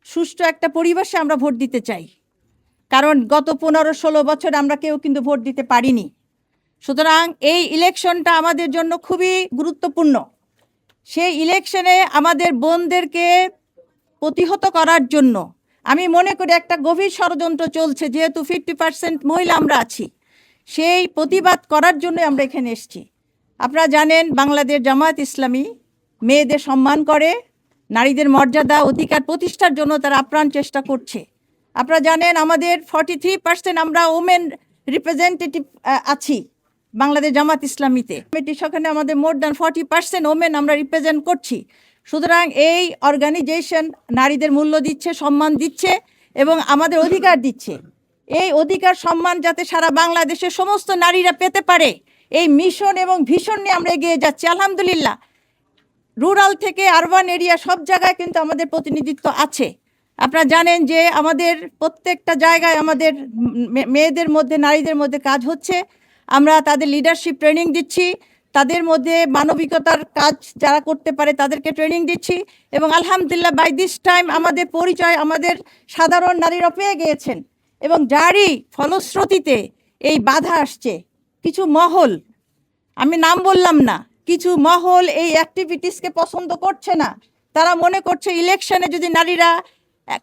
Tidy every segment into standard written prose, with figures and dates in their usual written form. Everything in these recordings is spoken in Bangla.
সুষ্ঠু একটা পরিবেশে আমরা ভোট দিতে চাই, কারণ গত 15-16 বছর আমরা কেউ কিন্তু ভোট দিতে পারিনি। সুতরাং এই ইলেকশনটা আমাদের জন্য খুবই গুরুত্বপূর্ণ। সেই ইলেকশনে আমাদের বোনদেরকে প্রতিহত করার জন্য আমি মনে করি একটা গভীর ষড়যন্ত্র চলছে, যেহেতু 50% মহিলা আমরা আছি, সেই প্রতিবাদ করার জন্য আমরা এখানে এসেছি। আপনারা জানেন বাংলাদেশ জামায়াত ইসলামী মেয়েদের সম্মান করে, নারীদের মর্যাদা অধিকার প্রতিষ্ঠার জন্য তারা আপ্রাণ চেষ্টা করছে। আপনারা জানেন আমাদের 43% আমরা ওমেন রিপ্রেজেন্টেটিভ আছি বাংলাদেশ জামাত ইসলামীতে। সেখানে আমাদের মোর দ্যান 40% ওমেন আমরা রিপ্রেজেন্ট করছি। সুতরাং এই অর্গানাইজেশন নারীদের মূল্য দিচ্ছে, সম্মান দিচ্ছে এবং আমাদের অধিকার দিচ্ছে। এই অধিকার সম্মান যাতে সারা বাংলাদেশের সমস্ত নারীরা পেতে পারে, এই মিশন এবং ভিশন নিয়ে আমরা এগিয়ে যাচ্ছি। আলহামদুলিল্লাহ, রুরাল থেকে আরবান এরিয়া সব জায়গায় কিন্তু আমাদের প্রতিনিধিত্ব আছে। আপনারা জানেন যে আমাদের প্রত্যেকটা জায়গায় আমাদের মেয়েদের মধ্যে, নারীদের মধ্যে কাজ হচ্ছে। আমরা তাদের লিডারশিপ ট্রেনিং দিচ্ছি, তাদের মধ্যে মানবিকতার কাজ যারা করতে পারে তাদেরকে ট্রেনিং দিচ্ছি। এবং আলহামদুলিল্লাহ বাই দিস টাইম আমাদের পরিচয় আমাদের সাধারণ নারীরা পেয়ে গিয়েছেন, এবং যারই ফলশ্রুতিতে এই বাধা আসছে। কিছু মহল, আমি নাম বললাম না, কিছু মহল এই অ্যাক্টিভিটিসকে পছন্দ করছে না। তারা মনে করছে ইলেকশনে যদি নারীরা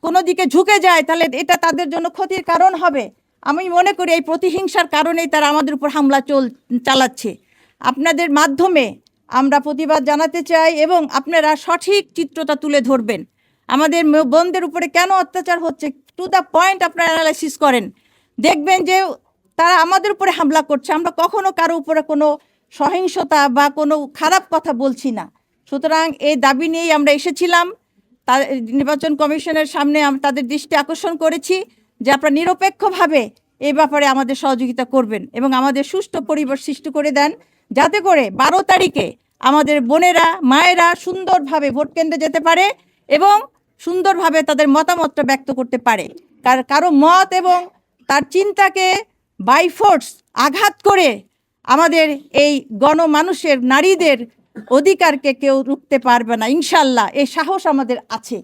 কোনো দিকে ঝুঁকে যায় তাহলে এটা তাদের জন্য ক্ষতির কারণ হবে। আমি মনে করি এই প্রতিহিংসার কারণেই তারা আমাদের উপর হামলা চালাচ্ছে। আপনাদের মাধ্যমে আমরা প্রতিবাদ জানাতে চাই এবং আপনারা সঠিক চিত্রটা তুলে ধরবেন। আমাদের বোনদের উপরে কেন অত্যাচার হচ্ছে টু দ্য পয়েন্ট আপনারা অ্যানালাইসিস করেন, দেখবেন যে তারা আমাদের উপরে হামলা করছে। আমরা কখনো কারো উপরে কোনো সহিংসতা বা কোনো খারাপ কথা বলছি না। সুতরাং এই দাবি নিয়েই আমরা এসেছিলাম। নির্বাচন কমিশনের সামনে তাদের দৃষ্টি আকর্ষণ করেছি যে আপনারা নিরপেক্ষভাবে এই ব্যাপারে আমাদের সহযোগিতা করবেন এবং আমাদের সুষ্ঠু পরিবেশ সৃষ্টি করে দেন, যাতে করে 12 তারিখে আমাদের বোনেরা, মায়েরা সুন্দরভাবে ভোট কেন্দ্রে যেতে পারে এবং সুন্দরভাবে তাদের মতামতটা ব্যক্ত করতে পারে। কারো মত এবং তার চিন্তাকে বাই ফোর্স আঘাত করে আমাদের এই গণমানুষের, নারীদের অধিকারকে কেউ রুখতে পারবে না। ইনশাল্লাহ এই সাহস আমাদের আছে।